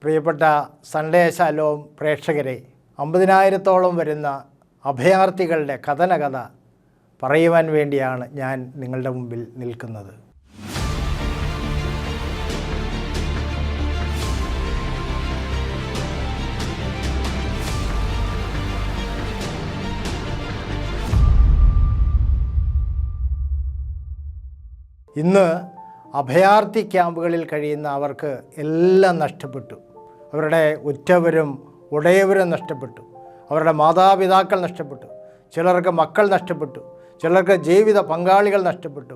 പ്രിയപ്പെട്ട സൺഡേ ശാലോം പ്രേക്ഷകരെ, 50,000-ഓളം വരുന്ന അഭയാർത്ഥികളുടെ കഥന പറയുവാൻ വേണ്ടിയാണ് ഞാൻ നിങ്ങളുടെ മുമ്പിൽ നിൽക്കുന്നത്. ഇന്ന് അഭയാർത്ഥി ക്യാമ്പുകളിൽ കഴിയുന്ന അവർക്ക് എല്ലാം നഷ്ടപ്പെട്ടു. അവരുടെ ഉറ്റവരും ഉടയവരും നഷ്ടപ്പെട്ടു. അവരുടെ മാതാപിതാക്കൾ നഷ്ടപ്പെട്ടു. ചിലർക്ക് മക്കൾ നഷ്ടപ്പെട്ടു. ചിലർക്ക് ജീവിത പങ്കാളികൾ നഷ്ടപ്പെട്ടു.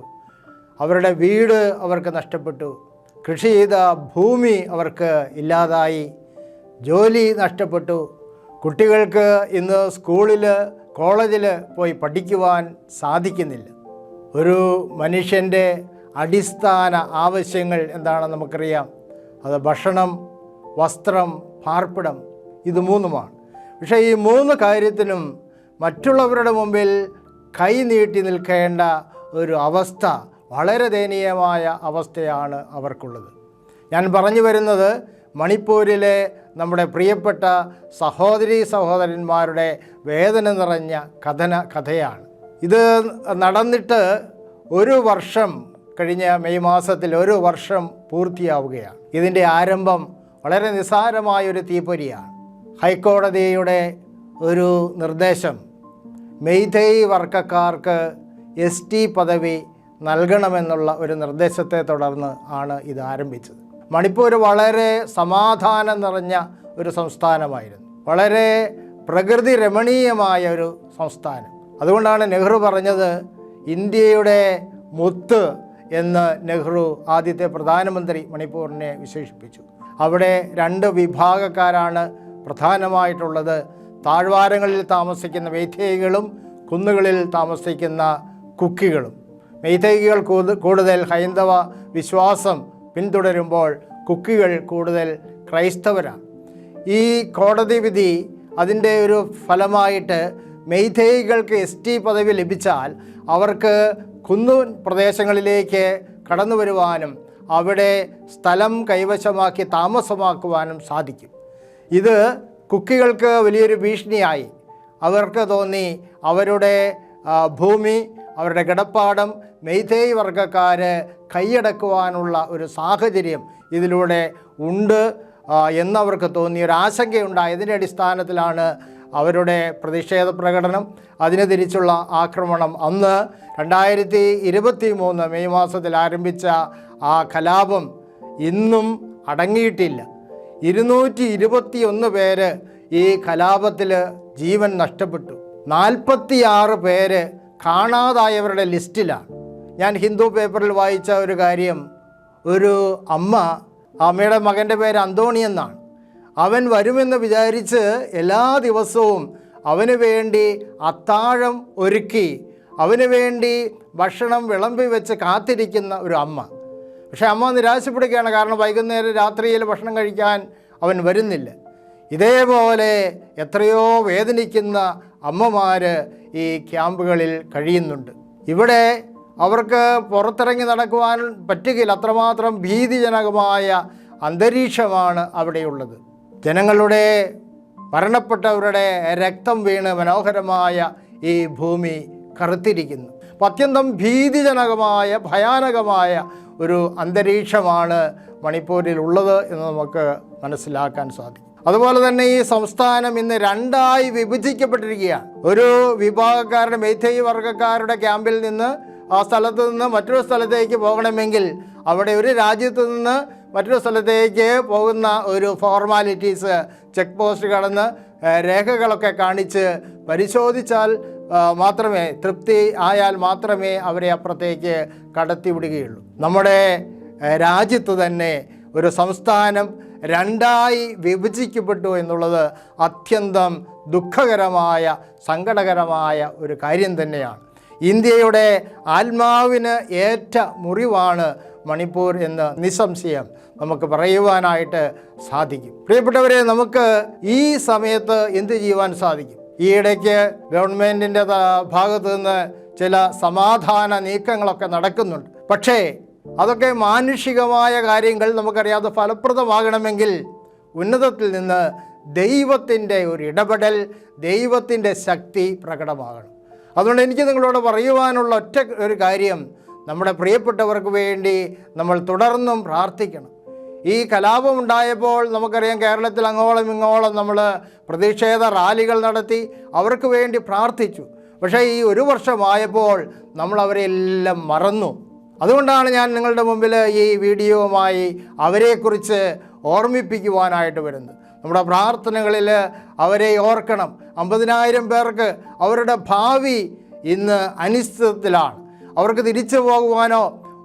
അവരുടെ വീട് അവർക്ക് നഷ്ടപ്പെട്ടു. കൃഷി ചെയ്ത ഭൂമി അവർക്ക് ഇല്ലാതായി. ജോലി നഷ്ടപ്പെട്ടു. കുട്ടികൾക്ക് ഇന്ന് സ്കൂളിൽ കോളേജിൽ പോയി പഠിക്കുവാൻ സാധിക്കുന്നില്ല. ഒരു മനുഷ്യൻ്റെ അടിസ്ഥാന ആവശ്യങ്ങൾ എന്താണെന്ന് നമുക്കറിയാം. അത് ഭക്ഷണം, വസ്ത്രം, പാർപ്പിടം, ഇത് മൂന്നുമാണ്. പക്ഷേ ഈ മൂന്ന് കാര്യത്തിനും മറ്റുള്ളവരുടെ മുമ്പിൽ കൈ നീട്ടി നിൽക്കേണ്ട ഒരു അവസ്ഥ, വളരെ ദയനീയമായ അവസ്ഥയാണ് അവർക്കുള്ളത്. ഞാൻ പറഞ്ഞു വരുന്നത് മണിപ്പൂരിലെ നമ്മുടെ പ്രിയപ്പെട്ട സഹോദരീ സഹോദരന്മാരുടെ വേദന നിറഞ്ഞ കഥയാണ്. ഇത് നടന്നിട്ട് ഒരു വർഷം, കഴിഞ്ഞ മെയ് മാസത്തിൽ ഒരു വർഷം പൂർത്തിയാവുകയാണ്. ഇതിൻ്റെ ആരംഭം വളരെ നിസ്സാരമായൊരു തീപ്പൊരിയാണ്. ഹൈക്കോടതിയുടെ ഒരു നിർദ്ദേശം, മെയ്തേയ് വർഗക്കാർക്ക് ST പദവി നൽകണമെന്നുള്ള ഒരു നിർദ്ദേശത്തെ തുടർന്ന് ആണ് ഇത് ആരംഭിച്ചത്. മണിപ്പൂർ വളരെ സമാധാനം നിറഞ്ഞ ഒരു സംസ്ഥാനമായിരുന്നു. വളരെ പ്രകൃതി രമണീയമായ ഒരു സംസ്ഥാനം. അതുകൊണ്ടാണ് നെഹ്റു പറഞ്ഞത് ഇന്ത്യയുടെ മുത്ത് എന്ന് നെഹ്റു ആദ്യത്തെ പ്രധാനമന്ത്രി മണിപ്പൂരിനെ വിശേഷിപ്പിച്ചു. അവിടെ രണ്ട് വിഭാഗക്കാരാണ് പ്രധാനമായിട്ടുള്ളത്. താഴ്വാരങ്ങളിൽ താമസിക്കുന്ന മെയ്തേയികളും കുന്നുകളിൽ താമസിക്കുന്ന കുക്കികളും. മെയ്തേയികൾ കൂടുതൽ ഹൈന്ദവ വിശ്വാസം പിന്തുടരുമ്പോൾ കുക്കികൾ കൂടുതൽ ക്രൈസ്തവരാണ്. ഈ കോടതി വിധി അതിൻ്റെ ഒരു ഫലമായിട്ട് മെയ്തേയികൾക്ക് ST പദവി ലഭിച്ചാൽ അവർക്ക് കുന്നു പ്രദേശങ്ങളിലേക്ക് കടന്നു വരുവാനും അവിടെ സ്ഥലം കൈവശമാക്കി താമസമാക്കുവാനും സാധിക്കും. ഇത് കുക്കികൾക്ക് വലിയൊരു ഭീഷണിയായി. അവർക്ക് തോന്നി അവരുടെ ഭൂമി, അവരുടെ കിടപ്പാടം മെയ്തേയ് വർഗക്കാർ കൈയടക്കുവാനുള്ള ഒരു സാഹചര്യം ഇതിലൂടെ ഉണ്ട് എന്നവർക്ക് തോന്നിയൊരാശങ്കയുണ്ടായതിൻ്റെ അടിസ്ഥാനത്തിലാണ് അവരുടെ പ്രതിഷേധ പ്രകടനം, അതിന് തിരിച്ചുള്ള ആക്രമണം. അന്ന് 2023 മെയ് മാസത്തിൽ ആരംഭിച്ച ആ കലാപം ഇന്നും അടങ്ങിയിട്ടില്ല. 221 പേര് ഈ കലാപത്തിൽ ജീവൻ നഷ്ടപ്പെട്ടു. 46 പേര് കാണാതായവരുടെ ലിസ്റ്റിലാണ്. ഞാൻ ഹിന്ദു പേപ്പറിൽ വായിച്ച ഒരു കാര്യം, ഒരു അമ്മയുടെ മകൻ്റെ പേര് അന്തോണി എന്നാണ്. അവൻ വരുമെന്ന് വിചാരിച്ച് എല്ലാ ദിവസവും അവന് വേണ്ടി അത്താഴം ഒരുക്കി, അവന് വേണ്ടി ഭക്ഷണം വിളമ്പി വെച്ച് കാത്തിരിക്കുന്ന ഒരു അമ്മ. പക്ഷേ അമ്മ നിരാശപ്പെടുകയാണ്. കാരണം വൈകുന്നേരം രാത്രിയിൽ ഭക്ഷണം കഴിക്കാൻ അവൻ വരുന്നില്ല. ഇതേപോലെ എത്രയോ വേദനിക്കുന്ന അമ്മമാർ ഈ ക്യാമ്പുകളിൽ കഴിയുന്നുണ്ട്. ഇവിടെ അവർക്ക് പുറത്തിറങ്ങി നടക്കുവാൻ പറ്റുകയില്ല. അത്രമാത്രം ഭീതിജനകമായ അന്തരീക്ഷമാണ് അവിടെയുള്ളത്. ജനങ്ങളുടെ മരണപ്പെട്ടവരുടെ രക്തം വീണ് മനോഹരമായ ഈ ഭൂമി കറുത്തിരിക്കുന്നു. അപ്പോൾ അത്യന്തം ഭീതിജനകമായ ഭയാനകമായ ഒരു അന്തരീക്ഷമാണ് മണിപ്പൂരിലുള്ളത് എന്ന് നമുക്ക് മനസ്സിലാക്കാൻ സാധിക്കും. അതുപോലെ തന്നെ ഈ സംസ്ഥാനം ഇന്ന് രണ്ടായി വിഭജിക്കപ്പെട്ടിരിക്കുകയാണ്. ഒരു വിഭാഗക്കാരുടെ മെയ്തേയ് വർഗക്കാരുടെ ക്യാമ്പിൽ നിന്ന് ആ സ്ഥലത്ത് നിന്ന് മറ്റൊരു സ്ഥലത്തേക്ക് പോകണമെങ്കിൽ അവിടെ ഒരു രാജ്യത്ത് നിന്ന് മറ്റൊരു സ്ഥലത്തേക്ക് പോകുന്ന ഒരു ഫോർമാലിറ്റീസ്, ചെക്ക് പോസ്റ്റ് കടന്ന് രേഖകളൊക്കെ കാണിച്ച് പരിശോധിച്ചാൽ മാത്രമേ, തൃപ്തി ആയാൽ മാത്രമേ അവരെ അപ്പുറത്തേക്ക് കടത്തിവിടുകയുള്ളൂ. നമ്മുടെ രാജ്യത്ത് തന്നെ ഒരു സംസ്ഥാനം രണ്ടായി വിഭജിക്കപ്പെട്ടു എന്നുള്ളത് അത്യന്തം ദുഃഖകരമായ സങ്കടകരമായ ഒരു കാര്യം തന്നെയാണ്. ഇന്ത്യയുടെ ആത്മാവിന് ഏറ്റ മുറിവാണ് മണിപ്പൂർ എന്ന് നിസ്സംശയം നമുക്ക് പറയുവാനായിട്ട് സാധിക്കും. പ്രിയപ്പെട്ടവരെ, നമുക്ക് ഈ സമയത്ത് എന്ത് ചെയ്യുവാൻ സാധിക്കും? ഈയിടയ്ക്ക് ഗവൺമെൻറ്റിൻ്റെ ഭാഗത്തു നിന്ന് ചില സമാധാന നീക്കങ്ങളൊക്കെ നടക്കുന്നുണ്ട്. പക്ഷേ അതൊക്കെ മാനുഷികമായ കാര്യങ്ങൾ നമുക്കറിയാതെ ഫലപ്രദമാകണമെങ്കിൽ ഉന്നതത്തിൽ നിന്ന് ദൈവത്തിൻ്റെ ഒരു ഇടപെടൽ, ദൈവത്തിൻ്റെ ശക്തി പ്രകടമാകണം. അതുകൊണ്ട് എനിക്ക് നിങ്ങളോട് പറയുവാനുള്ള ഒറ്റ ഒരു കാര്യം, നമ്മുടെ പ്രിയപ്പെട്ടവർക്ക് വേണ്ടി നമ്മൾ തുടർന്നും പ്രാർത്ഥിക്കണം. ഈ കലാപമുണ്ടായപ്പോൾ നമുക്കറിയാം, കേരളത്തിൽ അങ്ങോളം ഇങ്ങോളം നമ്മൾ പ്രതിഷേധ റാലികൾ നടത്തി, അവർക്ക് വേണ്ടി പ്രാർത്ഥിച്ചു. പക്ഷേ ഈ 1 വർഷമായപ്പോൾ നമ്മൾ അവരെല്ലാം മറന്നു. അതുകൊണ്ടാണ് ഞാൻ നിങ്ങളുടെ മുമ്പിൽ ഈ വീഡിയോവുമായി അവരെക്കുറിച്ച് ഓർമ്മിപ്പിക്കുവാനായിട്ട് വരുന്നത്. നമ്മുടെ പ്രാർത്ഥനകളിൽ അവരെ ഓർക്കണം. 50,000 പേർക്ക് അവരുടെ ഭാവി ഇന്ന് അനിശ്ചിതത്തിലാണ്. അവർക്ക് തിരിച്ചു പോകുവാനോ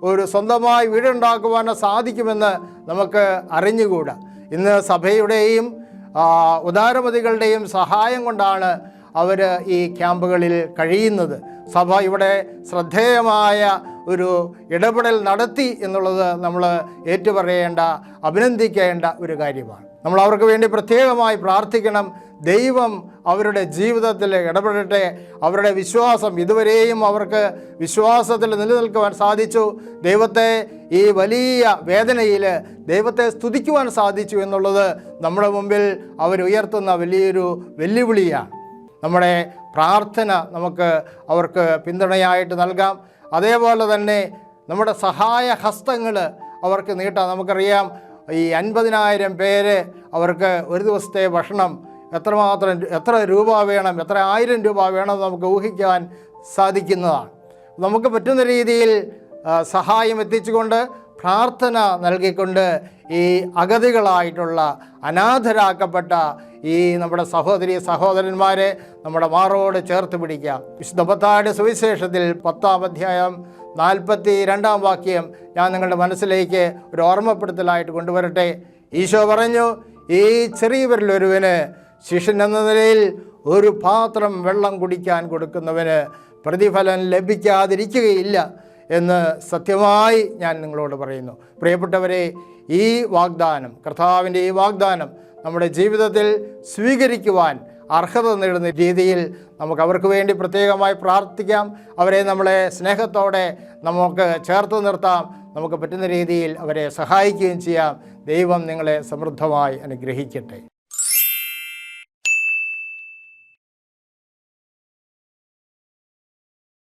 ഒരു സ്വന്തമായി വീടുണ്ടാക്കുവാനോ സാധിക്കുമെന്ന് നമുക്ക് അറിഞ്ഞുകൂടാ. ഇന്ന് സഭയുടെയും ഉദാരമതികളുടെയും സഹായം കൊണ്ടാണ് അവർ ഈ ക്യാമ്പുകളിൽ കഴിയുന്നത്. സഭ ഇവിടെ ശ്രദ്ധേയമായ ഒരു ഇടപെടൽ നടത്തി എന്നുള്ളത് നമ്മൾ ഏറ്റുപറയേണ്ട, അഭിനന്ദിക്കേണ്ട ഒരു കാര്യമാണ്. നമ്മൾ അവർക്ക് വേണ്ടി പ്രത്യേകമായി പ്രാർത്ഥിക്കണം. ദൈവം അവരുടെ ജീവിതത്തിൽ ഇടപെടട്ടെ. അവരുടെ വിശ്വാസം, ഇതുവരെയും അവർക്ക് വിശ്വാസത്തിൽ നിലനിൽക്കുവാൻ സാധിച്ചു. ദൈവത്തെ ഈ വലിയ വേദനയിൽ ദൈവത്തെ സ്തുതിക്കുവാൻ സാധിച്ചു എന്നുള്ളത് നമ്മുടെ മുമ്പിൽ അവരുയർത്തുന്ന വലിയൊരു വെല്ലുവിളിയാണ്. നമ്മുടെ പ്രാർത്ഥന നമുക്ക് അവർക്ക് പിന്തുണയായിട്ട് നൽകാം. അതേപോലെ തന്നെ നമ്മുടെ സഹായ ഹസ്തങ്ങൾ അവർക്ക് നീട്ടാം. നമുക്കറിയാം, ഈ 50,000 പേര് അവർക്ക് ഒരു ദിവസത്തെ ഭക്ഷണം എത്ര രൂപ വേണം, എത്ര 1000 രൂപ വേണം നമുക്ക് ഊഹിക്കാൻ സാധിക്കുന്നതാണ്. നമുക്ക് പറ്റുന്ന രീതിയിൽ സഹായം എത്തിച്ചുകൊണ്ട്, പ്രാർത്ഥന നൽകിക്കൊണ്ട് ഈ അഗതികളായിട്ടുള്ള, അനാഥരാക്കപ്പെട്ട ഈ നമ്മുടെ സഹോദരി സഹോദരന്മാരെ നമ്മുടെ മാറോട് ചേർത്ത് പിടിക്കാം. വിശുദ്ധ മത്തായിയുടെ സുവിശേഷത്തിൽ 10-ാം അധ്യായം 42-ാം വാക്യം ഞാൻ നിങ്ങളുടെ മനസ്സിലേക്ക് ഒരു ഓർമ്മപ്പെടുത്തലായിട്ട് കൊണ്ടുവരട്ടെ. ഈശോ പറഞ്ഞു, ഈ ചെറിയവരിലൊരുവന് ശിഷ്യൻ എന്ന നിലയിൽ ഒരു പാത്രം വെള്ളം കുടിക്കാൻ കൊടുക്കുന്നവന് പ്രതിഫലം ലഭിക്കാതിരിക്കുകയില്ല എന്ന് സത്യമായി ഞാൻ നിങ്ങളോട് പറയുന്നു. പ്രിയപ്പെട്ടവരെ, ഈ വാഗ്ദാനം, കർത്താവിൻ്റെ ഈ വാഗ്ദാനം നമ്മുടെ ജീവിതത്തിൽ സ്വീകരിക്കുവാൻ അർഹത നേടുന്ന രീതിയിൽ നമുക്ക് അവർക്ക് വേണ്ടി പ്രത്യേകമായി പ്രാർത്ഥിക്കാം. അവരെ നമ്മളെ സ്നേഹത്തോടെ നമുക്ക് ചേർത്ത് നിർത്താം. നമുക്ക് പറ്റുന്ന രീതിയിൽ അവരെ സഹായിക്കുകയും ചെയ്യാം. ദൈവം നിങ്ങളെ സമൃദ്ധമായി അനുഗ്രഹിക്കട്ടെ.